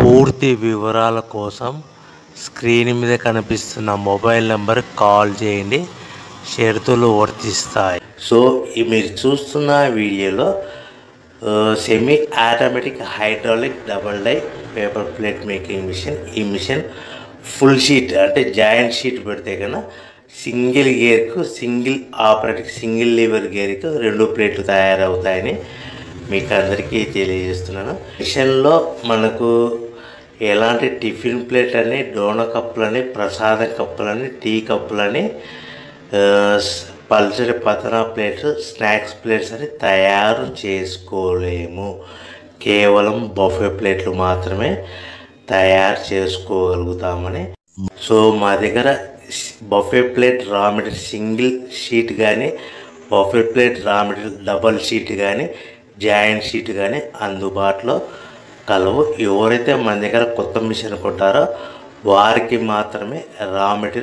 పూర్తి వివరాల కోసం స్క్రీన్ మీద కనిపిస్తున్న మొబైల్ నెంబర్కి కాల్ చేయండి. షరతులు వర్తిస్తాయి. సో మీరు చూస్తున్న వీడియోలో semi automatic hydraulic double die paper plate making machine. ఈ మిషన్ ఫుల్ షీట్ అంటే జాయింట్ షీట్ పెడితే కన్నా సింగిల్ గేర్కు సింగిల్ ఆపరేటింగ్ సింగిల్ లీవర్ గేర్కు 2 ప్లేట్లు తయారవుతాయని మీకు అందరికీ తెలియజేస్తున్నాను. మిషన్లో మనకు ఎలాంటి టిఫిన్ ప్లేట్లని, డోనా కప్పులని, ప్రసాదం కప్పులని, టీ కప్పులని, పల్చడి పతనా ప్లేట్స్, స్నాక్స్ ప్లేట్స్ అని తయారు చేసుకోలేము. కేవలం బఫే ప్లేట్లు మాత్రమే తయారు చేసుకోగలుగుతామని. సో మా దగ్గర buffet plate raw material single sheet కానీ, buffet plate raw material double sheet కానీ, జాయింట్ షీట్ కానీ అందుబాటులో కలవు. ఎవరైతే మన దగ్గర కొత్త మిషన్ కొంటారో వారికి మాత్రమే రా మెటీరియల్